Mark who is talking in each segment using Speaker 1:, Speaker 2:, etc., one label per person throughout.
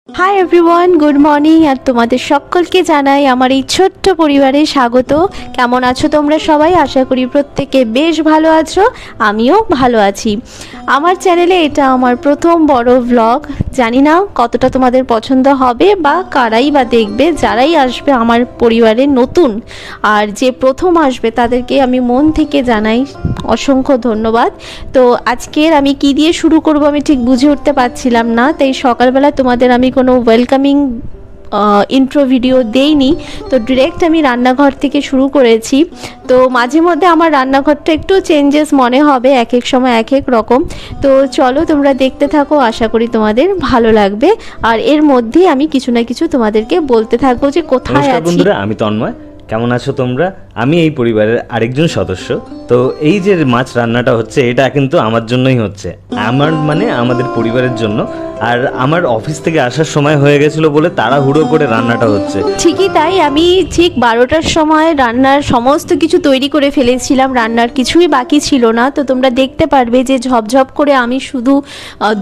Speaker 1: High everyone, good morning. আর তোমাদের সকলকে জানাই আমার এই ছোট্ট পরিবারে স্বাগত। কেমন আছো তোমরা সবাই? আশা করি প্রত্যেকে বেশ ভালো আছো, আমিও ভালো আছি। আমার চ্যানেলে এটা আমার প্রথম বড় ভ্লগ। জানি না কতটা তোমাদের পছন্দ হবে বা কারাই বা দেখবে। যারাই আসবে আমার পরিবারে নতুন আর যে প্রথম আসবে তাদেরকে আমি মন থেকে জানাই অসংখ্য ধন্যবাদ। তো আজকের আমি কি দিয়ে শুরু করব আমি ঠিক বুঝে উঠতে পারছিলাম না, তাই সকালবেলা তোমাদের আমি কোনো ওয়েলকামিং ইন্ট্রো ভিডিও দেইনি। তো ডিরেক্ট আমি রান্নাঘর থেকে শুরু করেছি। তো মাঝে মধ্যে আমার রান্নাঘরটা একটু চেঞ্জেস মনে হবে, এক এক সময় এক এক রকম। তো চলো তোমরা দেখতে থাকো, আশা করি তোমাদের ভালো লাগবে। আর এর মধ্যেই আমি কিছু না কিছু তোমাদেরকে বলতে থাকবো যে কোথায় আছি।
Speaker 2: বন্ধুরা, আমি তন্ময়। কেমন আছো তোমরা? আমি এই পরিবারের আরেকজন সদস্য। তো এই যে মাছ রান্নাটা হচ্ছে, এটা কিন্তু আমার জন্যই হচ্ছে, আমাদের পরিবারের জন্য। আর আমার অফিস থেকে আসার সময় হয়ে গেছিল বলে তাড়াহুড়ো করে রান্নাটা হচ্ছে।
Speaker 1: ঠিকই তাই, আমি ঠিক 12টার সময় রান্নার সমস্ত কিছু তৈরি করে ফেলেছিলাম, রান্নার কিছুই বাকি ছিল না। তো তোমরা দেখতে পারবে যে ঝপঝপ করে আমি শুধু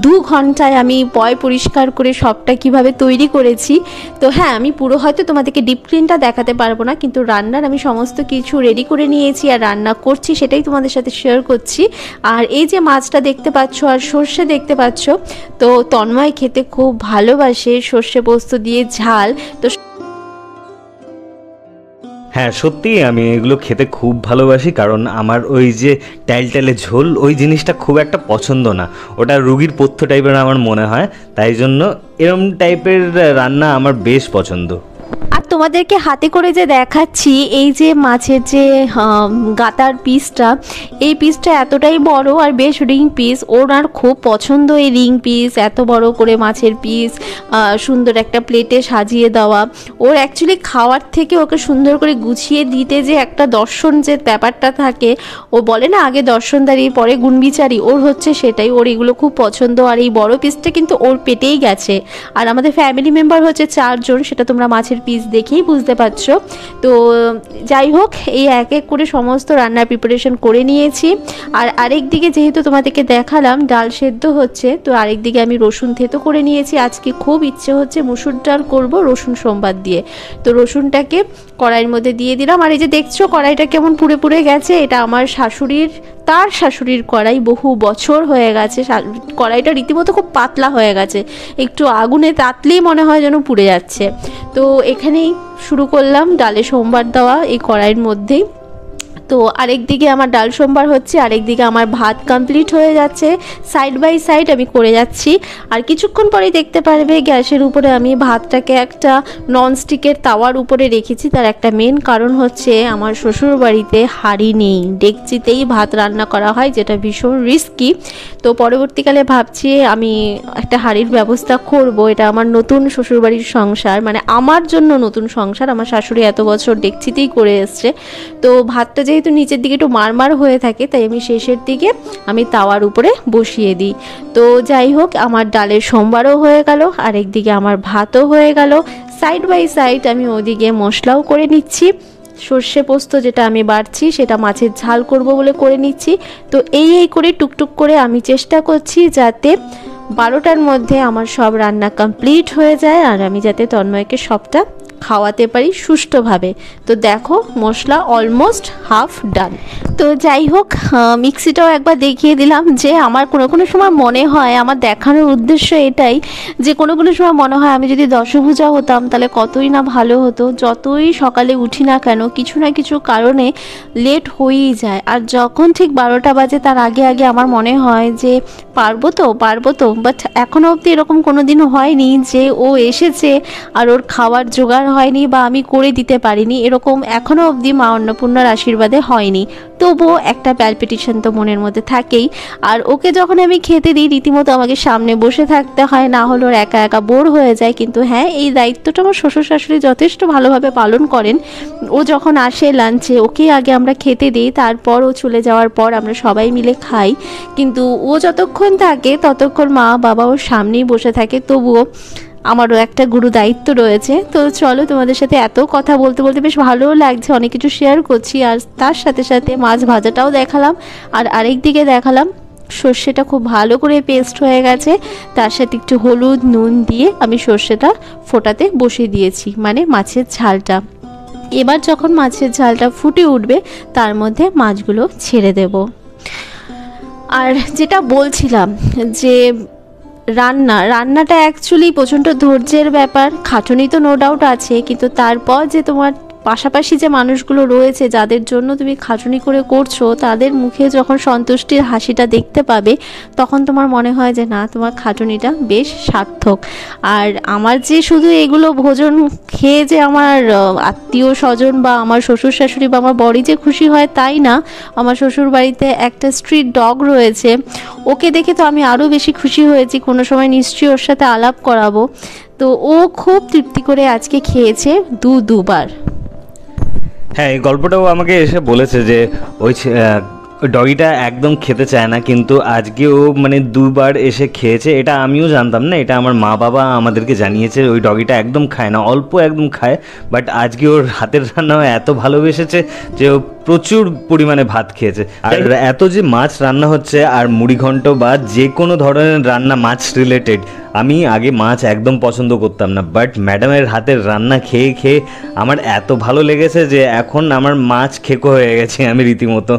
Speaker 1: 2 ঘন্টায় আমি পয় পরিষ্কার করে সবটা কিভাবে তৈরি করেছি। তো হ্যাঁ, আমি পুরো হয়তো তোমাদেরকে ডিপ ক্লিনটা দেখাতে পারবো না, কিন্তু রান্নার আমি সমস্ত কিছু রেডি করে নিয়েছি আর রান্না করছি, সেটাই তোমাদের সাথে শেয়ার করছি। আর এই যে মাছটা দেখতে পাচ্ছ আর সর্ষে দেখতে পাচ্ছ, তো তন্ময় খেতে খুব ভালোবাসে সর্ষে পোস্ত দিয়ে ঝাল। তো
Speaker 2: হ্যাঁ, সত্যি আমি এগুলো খেতে খুব ভালোবাসি, কারণ আমার ওই যে টাইলটাইলে ঝোল ওই জিনিসটা খুব একটা পছন্দ না। ওটা রুগীর পথ্য টাইপের আমার মনে হয়, তাই জন্য এরম টাইপের রান্না আমার বেশ পছন্দ।
Speaker 1: আর তোমাদেরকে হাতে করে যে দেখাচ্ছি, এই যে মাছের যে গাতার পিসটা, এই পিসটা এতটাই বড় আর বেশ রিং পিস। ওর আর খুব পছন্দ এই রিং পিস, এত বড় করে মাছের পিস সুন্দর একটা প্লেটে সাজিয়ে দেওয়া। ওর অ্যাকচুয়ালি খাওয়ার থেকে ওকে সুন্দর করে গুছিয়ে দিতে যে একটা দর্শন যে ব্যাপারটা থাকে, ও বলে না আগে দর্শনদারি পরে গুণবিচারি, ওর হচ্ছে সেটাই। ওর এগুলো খুব পছন্দ। আর এই বড় পিসটা কিন্তু ওর পেটেই গেছে। আর আমাদের ফ্যামিলি মেম্বার হচ্ছে 4 জন, সেটা তোমরা মাছের পিস দেখেই বুঝতে পারছো। তো যাই হোক, এই এক এক করে সমস্ত রান্নার প্রিপারেশন করে নিয়েছি। আর আরেক দিকে যেহেতু তোমাদেরকে দেখালাম ডাল সেদ্ধ হচ্ছে, তো আরেক দিকে আমি রসুন থেতো করে নিয়েছি। আজকে খুব ইচ্ছে হচ্ছে মুসুর ডাল করব রসুন সোমবার দিয়ে। তো রসুনটাকে কড়াইয়ের মধ্যে দিয়ে দিলাম। আর এই যে দেখছো কড়াইটা কেমন পুড়ে পুড়ে গেছে, এটা আমার তার শাশুড়ির কড়াই, বহু বছর হয়ে গেছে। কড়াইটা রীতিমতো খুব পাতলা হয়ে গেছে, একটু আগুনে তাতলেই মনে হয় যেন পুড়ে যাচ্ছে। তো এখানেই শুরু করলাম ডালে সোমবার দেওয়া এই কড়াইয়ের মধ্যেই। তো আরেক দিকে আমার ডাল সোমবার হচ্ছে, আরেক দিকে আমার ভাত কমপ্লিট হয়ে যাচ্ছে। সাইড বাই সাইড আমি করে যাচ্ছি। আর কিছুক্ষণ পরেই দেখতে পারবে গ্যাসের উপরে আমি ভাতটাকে একটা ননস্টিকের তাওয়ার উপরে রেখেছি। তার একটা মেন কারণ হচ্ছে আমার শ্বশুর বাড়িতে হাঁড়ি নেই, ডেকচিতেই ভাত রান্না করা হয়, যেটা ভীষণ রিস্কি। তো পরবর্তীকালে ভাবছি আমি একটা হাঁড়ির ব্যবস্থা করব। এটা আমার নতুন শ্বশুরবাড়ির সংসার, মানে আমার জন্য নতুন সংসার। আমার শাশুড়ি এত বছর ডেকচিতেই করে এসছে। তো ভাতটা যেহেতু নিচের দিকে একটু মারমার হয়ে থাকে, তাই আমি শেষের দিকে আমি তাওয়ার উপরে বসিয়ে দিই। তো যাই হোক, আমার ডালের সোমবারও হয়ে গেল, আরেকদিকে আমার ভাতও হয়ে গেল। সাইড বাই সাইড আমি ওদিকে মশলাও করে নিচ্ছি। সর্ষে পোস্ত যেটা আমি বাড়ছি, সেটা মাছের ঝাল করব বলে করে নিচ্ছি। তো এই করে টুকটুক করে আমি চেষ্টা করছি যাতে 12টার মধ্যে আমার সব রান্না কমপ্লিট হয়ে যায়, আর আমি যাতে তন্ময়কে সবটা খাওয়াতে পারি সুষ্ঠুভাবে। তো দেখো মশলা অলমোস্ট হাফ ডান। তো যাই হোক, মিক্সিটাও একবার দেখিয়ে দিলাম যে আমার কোনো সময় মনে হয়, আমার দেখানোর উদ্দেশ্য এটাই যে কোনো সময় মনে হয় আমি যদি দশভুজা হতাম তাহলে কতই না ভালো হতো। যতই সকালে উঠি না কেন, কিছু না কিছু কারণে লেট হয়েই যায়। আর যখন ঠিক 12টা বাজে তার আগে আগে আমার মনে হয় যে পারবো তো, বাট এখনও অবধি এরকম কোনো দিনও হয়নি যে ও এসেছে আর ওর খাওয়ার জোগাড় হয়নি বা আমি করে দিতে পারিনি। এরকম এখনও অবধি মা অন্নপূর্ণার আশীর্বাদে হয়নি। তবুও একটা প্যালপিটেশন তো মনের মধ্যে থাকেই। আর ওকে যখন আমি খেতে দিই, রীতিমতো আমাকে সামনে বসে থাকতে হয়, না হলে ওর একা একা বোর হয়ে যায়। কিন্তু হ্যাঁ, এই দায়িত্বটা আমার শ্বশুর শাশুড়ি যথেষ্ট ভালোভাবে পালন করেন। ও যখন আসে লাঞ্চে, ওকে আগে আমরা খেতে দিই, তারপর ও চলে যাওয়ার পর আমরা সবাই মিলে খাই। কিন্তু ও যতক্ষণ থাকে ততক্ষণ মা বাবা ওর সামনেই বসে থাকে। তবুও আমারও একটা গুরু দায়িত্ব রয়েছে। তো চলো, তোমাদের সাথে এত কথা বলতে বলতে বেশ ভালোও লাগছে, অনেক কিছু শেয়ার করছি। আর তার সাথে সাথে মাছ ভাজাটাও দেখালাম, আর আরেক দিকে দেখালাম সর্ষেটা খুব ভালো করে পেস্ট হয়ে গেছে, তার সাথে একটু হলুদ নুন দিয়ে আমি সর্ষেটা ফোটাতে বসিয়ে দিয়েছি, মানে মাছের ঝালটা। এবার যখন মাছের ঝালটা ফুটে উঠবে তার মধ্যে মাছগুলো ছেড়ে দেব। আর যেটা বলছিলাম যে রান্নাটা অ্যাকচুয়ালি প্রচণ্ড ধৈর্যের ব্যাপার, খাটুনি তো নো ডাউট আছে, কিন্তু তারপর যে তোমার পাশাপাশি যে মানুষগুলো রয়েছে যাদের জন্য তুমি খাটুনি করে করছো, তাদের মুখে যখন সন্তুষ্টির হাসিটা দেখতে পাবে তখন তোমার মনে হয় যে না, তোমার খাটুনিটা বেশ সার্থক। আর আমার যে শুধু এগুলো ভোজন খেয়ে যে আমার আত্মীয় স্বজন বা আমার শ্বশুর শাশুড়ি বা আমার বড়ি যে খুশি হয় তাই না, আমার শ্বশুর বাড়িতে একটা স্ট্রিট ডগ রয়েছে, ওকে দেখে তো আমি আরও বেশি খুশি হয়েছি। কোনো সময় নিশ্চয়ই ওর সাথে আলাপ করাবো। তো ও খুব তৃপ্তি করে আজকে খেয়েছে দুবার।
Speaker 2: হ্যাঁ, এই গল্পটাও আমাকে এসে বলেছে যে ওই ডগিটা একদম খেতে চায় না, কিন্তু আজকে ও মানে দুবার এসে খেয়েছে। এটা আমিও জানতাম না, এটা আমার মা বাবা আমাদেরকে জানিয়েছে। ওই ডগিটা একদম খায় না, অল্প একদম খায়, বাট আজকে ওর হাতের রান্না এত ভালোবেসেছে যে ও প্রচুর পরিমাণে ভাত খেয়েছে। আর এত যে মাছ রান্না হচ্ছে আর মুড়িঘণ্ট বা যে কোনো ধরনের রান্না মাছ রিলেটেড, আমি আগে মাছ একদম পছন্দ করতাম না, বাট ম্যাডামের হাতের রান্না খেয়ে খেয়ে আমার এত ভালো লেগেছে যে এখন আমার মাছ খেকো হয়ে গেছে আমি রীতিমতো।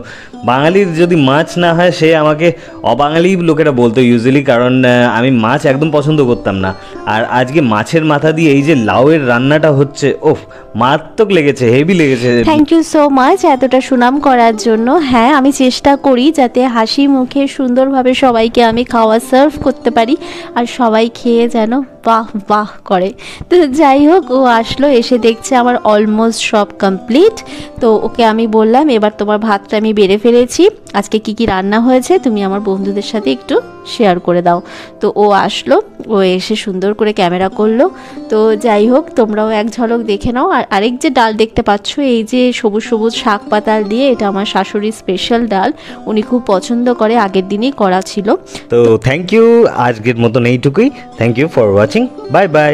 Speaker 2: বাঙালির যদি মাছ না হয় সে আমাকে অবাঙালি লোকেরা বলতো ইউজুয়ালি, কারণ আমি মাছ একদম পছন্দ করতাম না। আর আজকে মাছের মাথা দিয়ে এই যে লাউয়ের রান্নাটা হচ্ছে, ওফ, মারাত্মক লেগেছে, হেভি লেগেছে।
Speaker 1: থ্যাংক ইউ সো মাচ এতটা সুনাম করার জন্য। হ্যাঁ, আমি চেষ্টা করি যাতে হাসি মুখে সুন্দরভাবে সবাইকে আমি খাওয়া সার্ভ করতে পারি আর সবাই খেয়ে যেন বাহ বাহ করে। তো যাই হোক, ও আসলো, এসে দেখছে আমার অলমোস্ট সব কমপ্লিট। তো ওকে আমি বললাম এবার তোমার ভাতটা আমি বেড়ে ফেলেছি, আজকে কি কি রান্না হয়েছে তুমি আমার বন্ধুদের সাথে একটু শেয়ার করে দাও। তো ও আসলো, ও এসে সুন্দর করে ক্যামেরা করলো। তো যাই হোক, তোমরাও এক ঝলক দেখে নাও। আর আরেক যে ডাল দেখতে পাচ্ছ, এই যে সবুজ সবুজ শাক পাতাল দিয়ে, এটা আমার শাশুড়ির স্পেশাল ডাল, উনি খুব পছন্দ করে, আগের দিনই করা ছিল।
Speaker 2: তো থ্যাংক ইউ, আজকের মতন এইটুকুই। Thank you for watching, bye by.